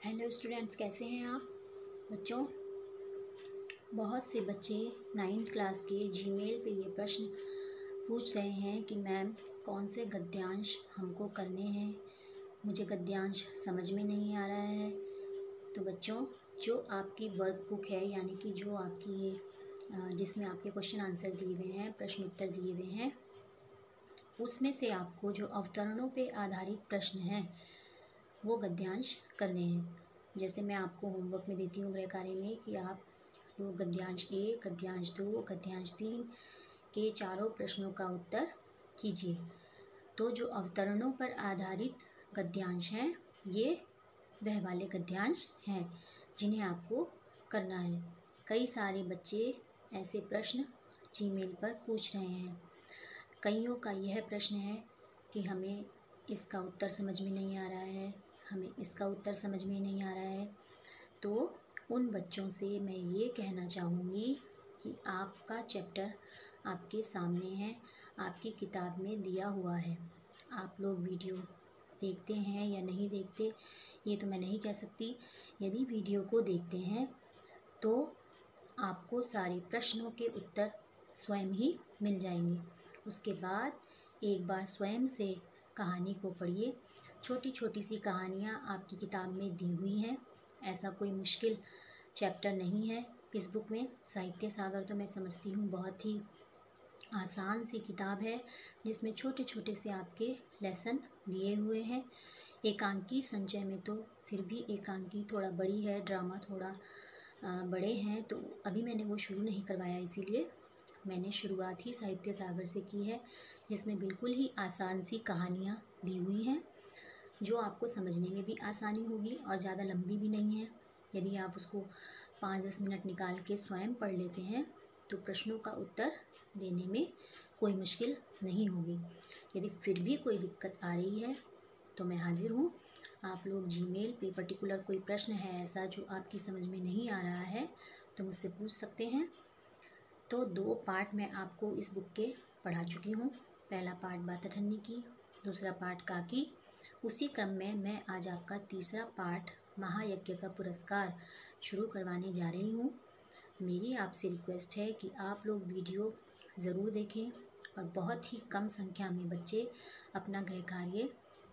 Hello students, कैसे हैं आप बच्चों। बहुत से बच्चे 9th क्लास के जीमेल पे ये प्रश्न पूछ रहे हैं कि मैम कौन से गद्यांश हमको करने हैं, मुझे गद्यांश समझ में नहीं आ रहा है। तो बच्चों, जो आपकी वर्कबुक है यानी कि जो आपकी ये जिसमें आपके क्वेश्चन आंसर दिए हुए हैं, प्रश्न उत्तर दिए हुए हैं, उसमें से आपको जो अवतरणों पे आधारित प्रश्न हैं वो गद्यांश करने हैं। जैसे मैं आपको होमवर्क में देती हूँ गृह कार्य में कि आप लोग गद्यांश 1, गद्यांश 2, गद्यांश 3 के चारों प्रश्नों का उत्तर कीजिए। तो जो अवतरणों पर आधारित गद्यांश हैं ये वह वाले गद्यांश हैं जिन्हें आपको करना है। कई सारे बच्चे ऐसे प्रश्न जीमेल पर पूछ रहे हैं। कईयों का यह प्रश्न है कि हमें इसका उत्तर समझ में नहीं आ रहा है, हमें इसका उत्तर समझ में नहीं आ रहा है। तो उन बच्चों से मैं ये कहना चाहूँगी कि आपका चैप्टर आपके सामने है, आपकी किताब में दिया हुआ है। आप लोग वीडियो देखते हैं या नहीं देखते ये तो मैं नहीं कह सकती। यदि वीडियो को देखते हैं तो आपको सारे प्रश्नों के उत्तर स्वयं ही मिल जाएंगे। उसके बाद एक बार स्वयं से कहानी को पढ़िए। छोटी छोटी सी कहानियाँ आपकी किताब में दी हुई हैं, ऐसा कोई मुश्किल चैप्टर नहीं है इस बुक में। साहित्य सागर तो मैं समझती हूँ बहुत ही आसान सी किताब है जिसमें छोटे छोटे से आपके लेसन दिए हुए हैं। एकांकी संचय में तो फिर भी एकांकी थोड़ा बड़ी है, ड्रामा थोड़ा बड़े हैं, तो अभी मैंने वो शुरू नहीं करवाया, इसीलिए मैंने शुरुआत ही साहित्य सागर से की है जिसमें बिल्कुल ही आसान सी कहानियाँ दी हुई हैं जो आपको समझने में भी आसानी होगी और ज़्यादा लंबी भी नहीं है। यदि आप उसको 5-10 मिनट निकाल के स्वयं पढ़ लेते हैं तो प्रश्नों का उत्तर देने में कोई मुश्किल नहीं होगी। यदि फिर भी कोई दिक्कत आ रही है तो मैं हाजिर हूँ। आप लोग जीमेल पे पर्टिकुलर कोई प्रश्न है ऐसा जो आपकी समझ में नहीं आ रहा है तो मुझसे पूछ सकते हैं। तो 2 पार्ट मैं आपको इस बुक के पढ़ा चुकी हूँ। पहला पार्ट बाताठन्नी की, दूसरा पार्ट काकी। उसी क्रम में मैं आज आपका तीसरा पार्ट महायज्ञ का पुरस्कार शुरू करवाने जा रही हूँ। मेरी आपसे रिक्वेस्ट है कि आप लोग वीडियो ज़रूर देखें और बहुत ही कम संख्या में बच्चे अपना गृह कार्य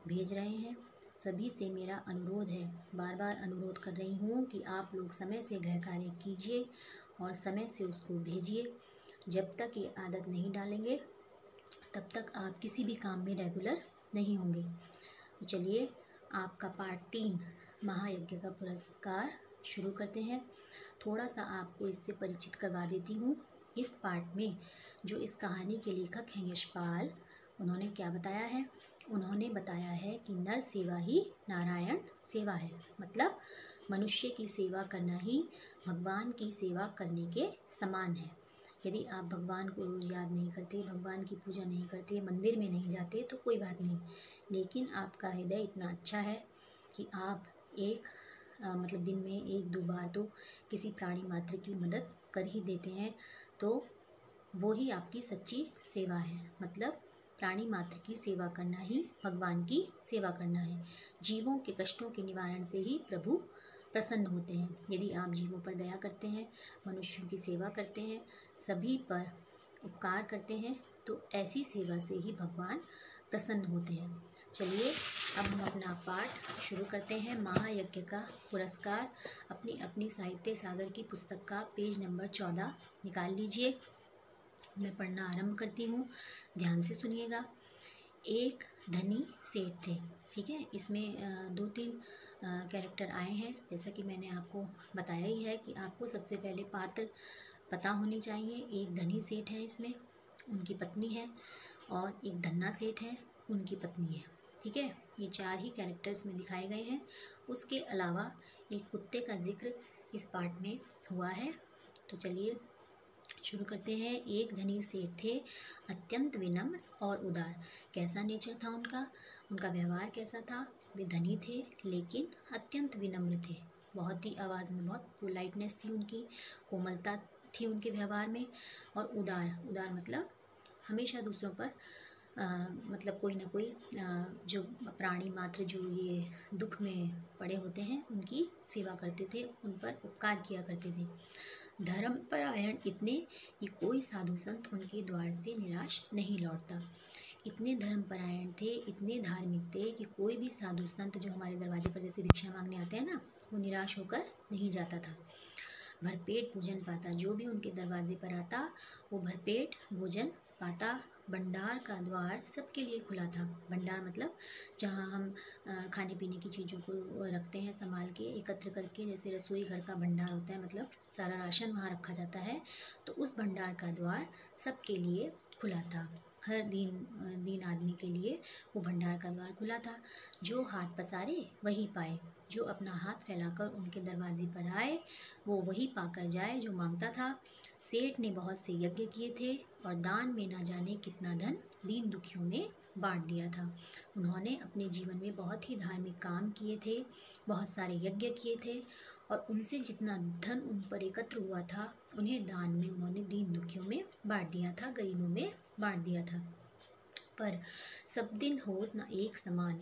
भेज रहे हैं। सभी से मेरा अनुरोध है, बार बार अनुरोध कर रही हूँ कि आप लोग समय से गृह कार्य कीजिए और समय से उसको भेजिए। जब तक ये आदत नहीं डालेंगे तब तक आप किसी भी काम में रेगुलर नहीं होंगे। तो चलिए आपका पार्ट 3 महायज्ञ का पुरस्कार शुरू करते हैं। थोड़ा सा आपको इससे परिचित करवा देती हूँ। इस पार्ट में जो इस कहानी के लेखक हैं यशपाल, उन्होंने क्या बताया है? उन्होंने बताया है कि नर सेवा ही नारायण सेवा है, मतलब मनुष्य की सेवा करना ही भगवान की सेवा करने के समान है। यदि आप भगवान को रोज़ याद नहीं करते, भगवान की पूजा नहीं करते, मंदिर में नहीं जाते तो कोई बात नहीं, लेकिन आपका हृदय इतना अच्छा है कि आप मतलब दिन में 1-2 बार तो किसी प्राणी मात्र की मदद कर ही देते हैं, तो वो ही आपकी सच्ची सेवा है। मतलब प्राणी मात्र की सेवा करना ही भगवान की सेवा करना है। जीवों के कष्टों के निवारण से ही प्रभु प्रसन्न होते हैं। यदि आप जीवों पर दया करते हैं, मनुष्यों की सेवा करते हैं, सभी पर उपकार करते हैं, तो ऐसी सेवा से ही भगवान प्रसन्न होते हैं। चलिए अब हम अपना पाठ शुरू करते हैं। महायज्ञ का पुरस्कार अपनी अपनी साहित्य सागर की पुस्तक का पेज नंबर 14 निकाल लीजिए। मैं पढ़ना आरंभ करती हूँ, ध्यान से सुनिएगा। एक धनी सेठ थे, ठीक है। इसमें 2-3 कैरेक्टर आए हैं, जैसा कि मैंने आपको बताया ही है कि आपको सबसे पहले पात्र पता होने चाहिए। एक धनी सेठ है, इसमें उनकी पत्नी है, और एक धन्ना सेठ है, उनकी पत्नी है, ठीक है। ये 4 ही कैरेक्टर्स में दिखाए गए हैं। उसके अलावा एक कुत्ते का जिक्र इस पार्ट में हुआ है। तो चलिए शुरू करते हैं। एक धनी सेठ थे, अत्यंत विनम्र और उदार। कैसा नेचर था उनका, उनका व्यवहार कैसा था? वे धनी थे लेकिन अत्यंत विनम्र थे। बहुत ही आवाज़ में बहुत पोलाइटनेस थी उनकी, कोमलता थी उनके व्यवहार में। और उदार, उदार मतलब हमेशा दूसरों पर मतलब कोई ना कोई जो प्राणी मात्र जो ये दुख में पड़े होते हैं उनकी सेवा करते थे, उन पर उपकार किया करते थे। धर्मपरायण इतने कि कोई साधु संत उनके द्वार से निराश नहीं लौटता। इतने धर्मपरायण थे, इतने धार्मिक थे कि कोई भी साधु संत जो हमारे दरवाजे पर जैसे भिक्षा मांगने आते हैं ना, वो निराश होकर नहीं जाता था। भरपेट भोजन पाता, जो भी उनके दरवाजे पर आता वो भरपेट भोजन पाता। भंडार का द्वार सबके लिए खुला था। भंडार मतलब जहाँ हम खाने पीने की चीज़ों को रखते हैं संभाल के एकत्र करके, जैसे रसोई घर का भंडार होता है, मतलब सारा राशन वहाँ रखा जाता है। तो उस भंडार का द्वार सबके लिए खुला था। हर दीन आदमी के लिए वो भंडार का द्वार खुला था। जो हाथ पसारे वही पाए, जो अपना हाथ फैलाकर उनके दरवाजे पर आए वो वही पाकर जाए जो मांगता था। सेठ ने बहुत से यज्ञ किए थे और दान में ना जाने कितना धन दीन दुखियों में बांट दिया था। उन्होंने अपने जीवन में बहुत ही धार्मिक काम किए थे, बहुत सारे यज्ञ किए थे और उनसे जितना धन उन पर एकत्र हुआ था उन्हें दान में उन्होंने दीन दुखियों में बांट दिया था, गरीबों में बांट दिया था। पर सब दिन होत ना एक समान,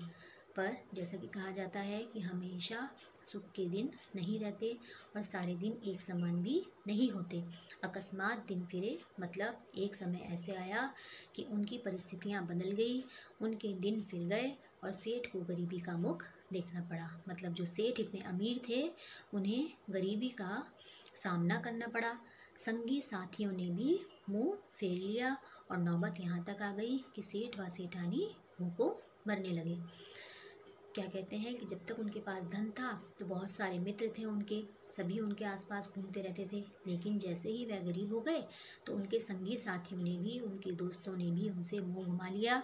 पर जैसा कि कहा जाता है कि हमेशा सुख के दिन नहीं रहते और सारे दिन एक समान भी नहीं होते। अकस्मात दिन फिरे, मतलब एक समय ऐसे आया कि उनकी परिस्थितियां बदल गई, उनके दिन फिर गए और सेठ को गरीबी का मुख देखना पड़ा। मतलब जो सेठ इतने अमीर थे उन्हें गरीबी का सामना करना पड़ा। संगी साथियों ने भी मुंह फेर लिया और नौबत यहाँ तक आ गई कि सेठ व सेठानी भूखों मरने लगे। क्या कहते हैं कि जब तक उनके पास धन था तो बहुत सारे मित्र थे उनके, सभी उनके आसपास घूमते रहते थे, लेकिन जैसे ही वह गरीब हो गए तो उनके संगी साथियों ने भी, उनके दोस्तों ने भी उनसे मुंह घुमा लिया,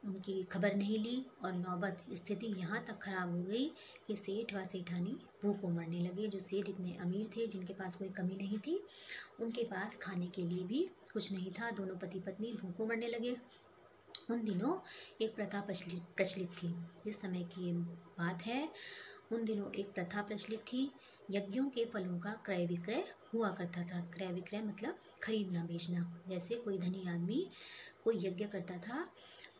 उनकी खबर नहीं ली और नौबत स्थिति यहाँ तक खराब हो गई कि सेठ व सेठानी भूखों मरने लगे। जो सेठ इतने अमीर थे, जिनके पास कोई कमी नहीं थी, उनके पास खाने के लिए भी कुछ नहीं था। दोनों पति पत्नी भूखों मरने लगे। उन दिनों एक प्रथा प्रचलित थी, जिस समय की ये बात है, उन दिनों एक प्रथा प्रचलित थी। यज्ञों के फलों का क्रय विक्रय हुआ करता था। क्रय विक्रय मतलब खरीदना बेचना। जैसे कोई धनी आदमी कोई यज्ञ करता था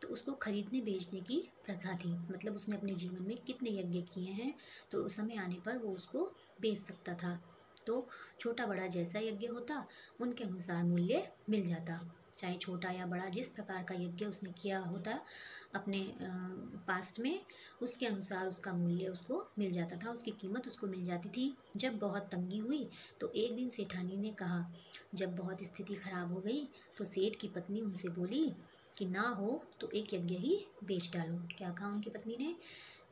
तो उसको खरीदने बेचने की प्रथा थी। मतलब उसने अपने जीवन में कितने यज्ञ किए हैं तो उस समय आने पर वो उसको बेच सकता था। तो छोटा बड़ा जैसा यज्ञ होता उनके अनुसार मूल्य मिल जाता, चाहे छोटा या बड़ा, जिस प्रकार का यज्ञ उसने किया होता अपने पास्ट में, उसके अनुसार उसका मूल्य उसको मिल जाता था, उसकी कीमत उसको मिल जाती थी। जब बहुत तंगी हुई तो एक दिन सेठानी ने कहा, जब बहुत स्थिति खराब हो गई तो सेठ की पत्नी उनसे बोली कि ना हो तो एक यज्ञ ही बेच डालो। क्या कहा उनकी पत्नी ने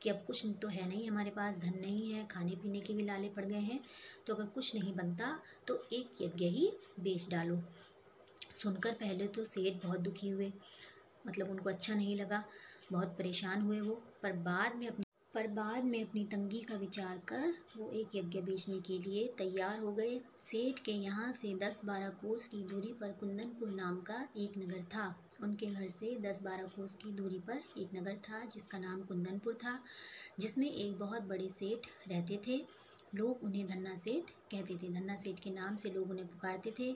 कि अब कुछ तो है नहीं, हमारे पास धन नहीं है, खाने पीने के भी लाले पड़ गए हैं, तो अगर कुछ नहीं बनता तो एक यज्ञ ही बेच डालो। सुनकर पहले तो सेठ बहुत दुखी हुए, मतलब उनको अच्छा नहीं लगा, बहुत परेशान हुए वो, पर बाद में अपनी तंगी का विचार कर वो एक यज्ञ बेचने के लिए तैयार हो गए। सेठ के यहाँ से 10-12 कोस की दूरी पर कुंदनपुर नाम का एक नगर था। उनके घर से 10-12 कोस की दूरी पर एक नगर था जिसका नाम कुंदनपुर था, जिसमें एक बहुत बड़े सेठ रहते थे। लोग उन्हें धन्ना सेठ कहते थे। धन्ना सेठ के नाम से लोग उन्हें पुकारते थे।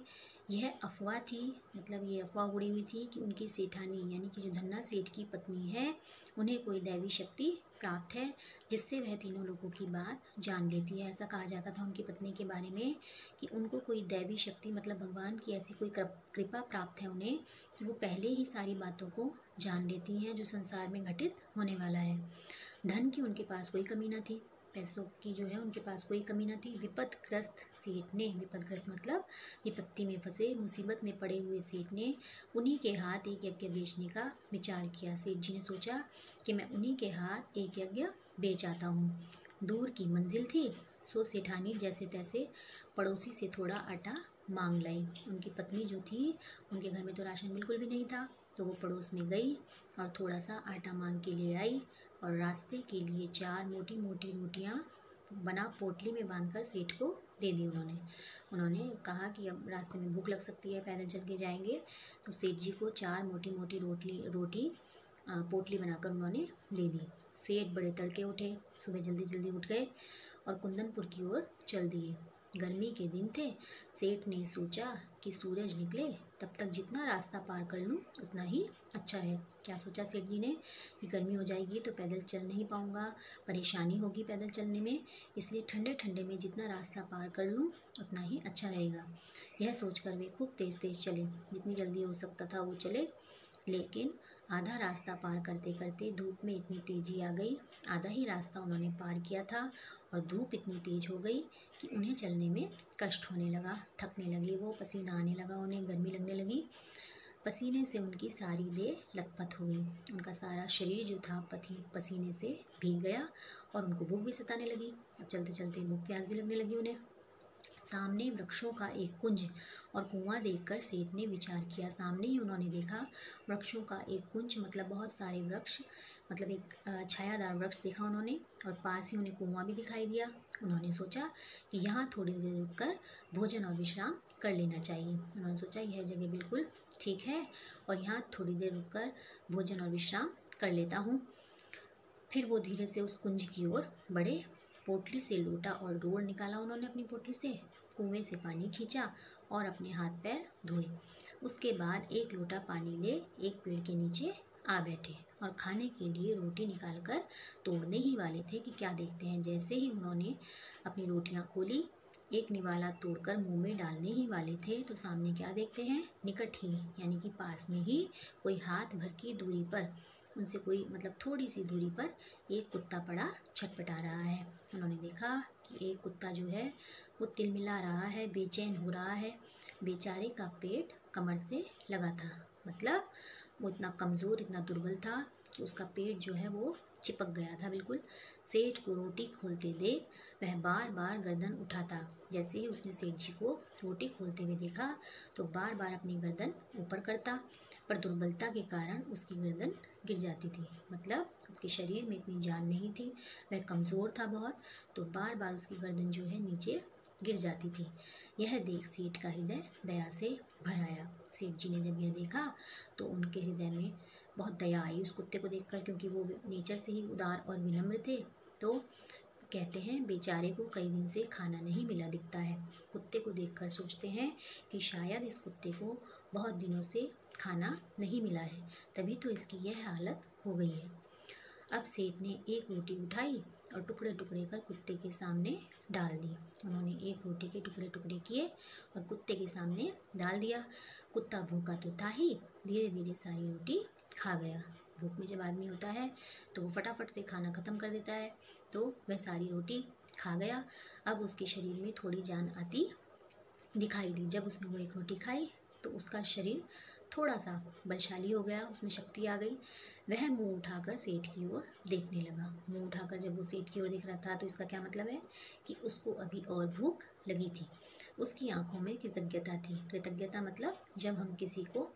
यह अफवाह थी, मतलब ये अफवाह उड़ी हुई थी कि उनकी सेठानी यानी कि जो धन्ना सेठ की पत्नी है उन्हें कोई दैवी शक्ति प्राप्त है, जिससे वह तीनों लोगों की बात जान लेती है। ऐसा कहा जाता था उनकी पत्नी के बारे में कि उनको कोई दैवी शक्ति, मतलब भगवान की ऐसी कोई कृपा प्राप्त है उन्हें कि वो पहले ही सारी बातों को जान लेती हैं जो संसार में घटित होने वाला है। धन की उनके पास कोई कमी न थी, पैसों की जो है उनके पास कोई कमी न थी। विपदग्रस्त सेठ ने, विपदग्रस्त मतलब विपत्ति में फंसे, मुसीबत में पड़े हुए सेठ ने उन्हीं के हाथ एक यज्ञ बेचने का विचार किया। सेठ जी ने सोचा कि मैं उन्हीं के हाथ एक यज्ञ बेच आता हूँ। दूर की मंजिल थी, सो सेठानी जैसे तैसे पड़ोसी से थोड़ा आटा मांग लाई। उनकी पत्नी जो थी उनके घर में तो राशन बिल्कुल भी नहीं था, तो वो पड़ोस में गई और थोड़ा सा आटा मांग के ले आई और रास्ते के लिए 4 मोटी मोटी रोटियां बना पोटली में बांधकर सेठ को दे दी। उन्होंने कहा कि अब रास्ते में भूख लग सकती है, पैदल चल के जाएंगे, तो सेठ जी को 4 मोटी मोटी रोटी पोटली बनाकर उन्होंने दे दी। सेठ बड़े तड़के उठे, सुबह जल्दी जल्दी उठ गए और कुंदनपुर की ओर चल दिए। गर्मी के दिन थे। सेठ ने सोचा कि सूरज निकले तब तक जितना रास्ता पार कर लूँ उतना ही अच्छा है। क्या सोचा सेठ जी ने कि गर्मी हो जाएगी तो पैदल चल नहीं पाऊँगा, परेशानी होगी पैदल चलने में, इसलिए ठंडे ठंडे में जितना रास्ता पार कर लूँ उतना ही अच्छा रहेगा। यह सोचकर वे खूब तेज़ तेज़ चले, जितनी जल्दी हो सकता था वो चले। लेकिन आधा रास्ता पार करते करते धूप में इतनी तेज़ी आ गई, आधा ही रास्ता उन्होंने पार किया था और धूप इतनी तेज़ हो गई कि उन्हें चलने में कष्ट होने लगा, थकने लगे वो, पसीना आने लगा उन्हें, गर्मी लगने लगी। पसीने से उनकी सारी देह लथपथ हो गई, उनका सारा शरीर जो था पसीने से भीग गया और उनको भूख भी सताने लगी। अब चलते चलते भूख प्यास भी लगने लगी उन्हें। सामने वृक्षों का एक कुंज और कुआं देखकर सेठ ने विचार किया। सामने ही उन्होंने देखा वृक्षों का एक कुंज, मतलब बहुत सारे वृक्ष, मतलब एक छायादार वृक्ष देखा उन्होंने, और पास ही उन्हें कुआं भी दिखाई दिया। उन्होंने सोचा कि यहाँ थोड़ी देर रुककर भोजन और विश्राम कर लेना चाहिए। उन्होंने सोचा यह जगह बिल्कुल ठीक है और यहाँ थोड़ी देर रुककर भोजन और विश्राम कर लेता हूँ। फिर वो धीरे से उस कुंज की ओर बढ़े। पोटली से लोटा और डोर निकाला उन्होंने अपनी पोटली से, कुएं से पानी खींचा और अपने हाथ पैर धोए। उसके बाद एक लोटा पानी ले एक पेड़ के नीचे आ बैठे और खाने के लिए रोटी निकालकर तोड़ने ही वाले थे कि क्या देखते हैं, जैसे ही उन्होंने अपनी रोटियां खोली, एक निवाला तोड़कर मुंह में डालने ही वाले थे तो सामने क्या देखते हैं, निकट ही यानी कि पास में ही कोई हाथ भर की दूरी पर, उनसे कोई मतलब थोड़ी सी दूरी पर एक कुत्ता पड़ा छटपटा रहा है। उन्होंने देखा कि एक कुत्ता जो है वो तिलमिला रहा है, बेचैन हो रहा है। बेचारे का पेट कमर से लगा था, मतलब वो इतना कमज़ोर, इतना दुर्बल था कि उसका पेट जो है वो चिपक गया था बिल्कुल। सेठ को रोटी खोलते देख वह बार बार गर्दन उठाता। जैसे ही उसने सेठ जी को रोटी खोलते हुए देखा तो बार बार अपनी गर्दन ऊपर करता, पर दुर्बलता के कारण उसकी गर्दन गिर जाती थी, मतलब उसके शरीर में इतनी जान नहीं थी, वह कमज़ोर था बहुत, तो बार बार उसकी गर्दन जो है नीचे गिर जाती थी। यह देख सेठ का हृदय दया से भर आया। सेठ जी ने जब यह देखा तो उनके हृदय में बहुत दया आई उस कुत्ते को देखकर, क्योंकि वो नेचर से ही उदार और विनम्र थे। तो कहते हैं बेचारे को कई दिन से खाना नहीं मिला दिखता है। कुत्ते को देखकर सोचते हैं कि शायद इस कुत्ते को बहुत दिनों से खाना नहीं मिला है, तभी तो इसकी यह हालत हो गई है। अब सेठ ने एक रोटी उठाई और टुकड़े टुकड़े कर कुत्ते के सामने डाल दी। उन्होंने एक रोटी के टुकड़े टुकड़े किए और कुत्ते के सामने डाल दिया। कुत्ता भूखा तो था ही, धीरे धीरे सारी रोटी खा गया। भूख में जब आदमी होता है तो वो फटाफट से खाना ख़त्म कर देता है, तो वह सारी रोटी खा गया। अब उसके शरीर में थोड़ी जान आती दिखाई दी। जब उसने वो एक रोटी खाई तो उसका शरीर थोड़ा सा बलशाली हो गया, उसमें शक्ति आ गई। वह मुंह उठाकर सेठ की ओर देखने लगा। मुंह उठाकर जब वो सेठ की ओर देख रहा था तो इसका क्या मतलब है कि उसको अभी और भूख लगी थी। उसकी आंखों में कृतज्ञता थी। कृतज्ञता मतलब जब हम किसी को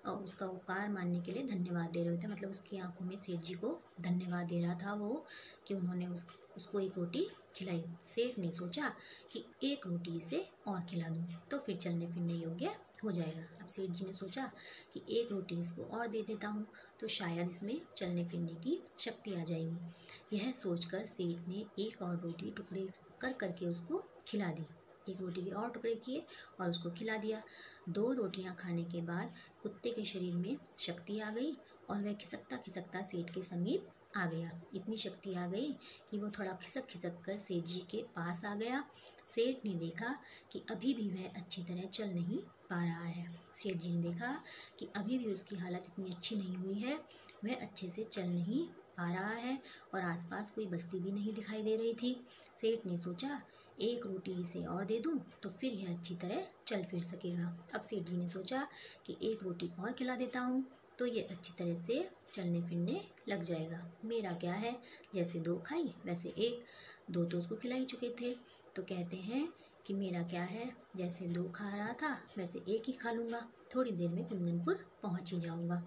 उसका उपकार मानने के लिए धन्यवाद दे रहे होते हैं, मतलब उसकी आंखों में सेठ जी को धन्यवाद दे रहा था वो कि उन्होंने उसको एक रोटी खिलाई। सेठ ने सोचा कि एक रोटी इसे और खिला दूँ तो फिर चलने फिरने योग्य हो जाएगा। अब सेठ जी ने सोचा कि एक रोटी इसको और दे देता हूँ तो शायद इसमें चलने फिरने की शक्ति आ जाएगी। यह सोचकर सेठ ने एक और रोटी टुकड़े कर करके उसको खिला दी। एक रोटी के और टुकड़े किए और उसको खिला दिया। 2 रोटियां खाने के बाद कुत्ते के शरीर में शक्ति आ गई और वह खिसकता खिसकता सेठ के समीप आ गया। इतनी शक्ति आ गई कि वो थोड़ा खिसक खिसक कर सेठ जी के पास आ गया। सेठ ने देखा कि अभी भी वह अच्छी तरह चल नहीं पा रहा है। सेठ जी ने देखा कि अभी भी उसकी हालत इतनी अच्छी नहीं हुई है, वह अच्छे से चल नहीं पा रहा है और आसपास कोई बस्ती भी नहीं दिखाई दे रही थी। सेठ ने सोचा एक रोटी इसे और दे दूं तो फिर यह अच्छी तरह चल फिर सकेगा। अब सेठ जी ने सोचा कि एक रोटी और खिला देता हूँ तो ये अच्छी तरह से चलने फिरने लग जाएगा। मेरा क्या है, जैसे 2 खाई वैसे 1, 2 तो उसको खिला ही चुके थे। तो कहते हैं कि मेरा क्या है, जैसे 2 खा रहा था वैसे 1 ही खा लूँगा, थोड़ी देर में कुंदनपुर पहुँच ही जाऊँगा।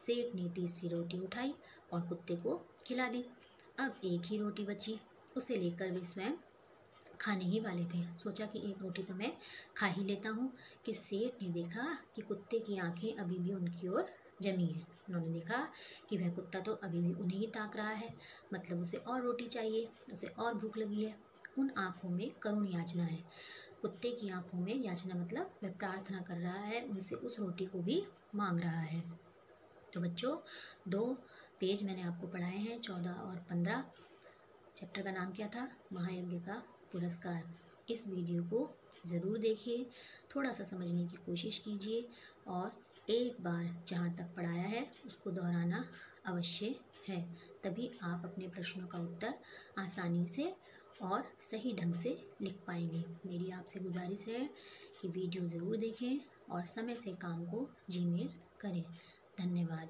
सेठ ने तीसरी रोटी उठाई और कुत्ते को खिला दी। अब एक ही रोटी बची, उसे लेकर वे स्वयं खाने ही वाले थे। सोचा कि एक रोटी तो मैं खा ही लेता हूँ कि सेठ ने देखा कि कुत्ते की आंखें अभी भी उनकी ओर जमी हैं। उन्होंने देखा कि वह कुत्ता तो अभी भी उन्हें ही ताक रहा है, मतलब उसे और रोटी चाहिए, उसे और भूख लगी है। उन आँखों में करुण याचना है। कुत्ते की आंखों में याचना मतलब वह प्रार्थना कर रहा है, उनसे उस रोटी को भी मांग रहा है। तो बच्चों 2 पेज मैंने आपको पढ़ाए हैं, 14 और 15। चैप्टर का नाम क्या था? महायज्ञ का पुरस्कार। इस वीडियो को ज़रूर देखिए, थोड़ा सा समझने की कोशिश कीजिए और एक बार जहाँ तक पढ़ाया है उसको दोहराना अवश्य है, तभी आप अपने प्रश्नों का उत्तर आसानी से और सही ढंग से लिख पाएंगे। मेरी आपसे गुजारिश है कि वीडियो ज़रूर देखें और समय से काम को जीमेल करें। धन्यवाद।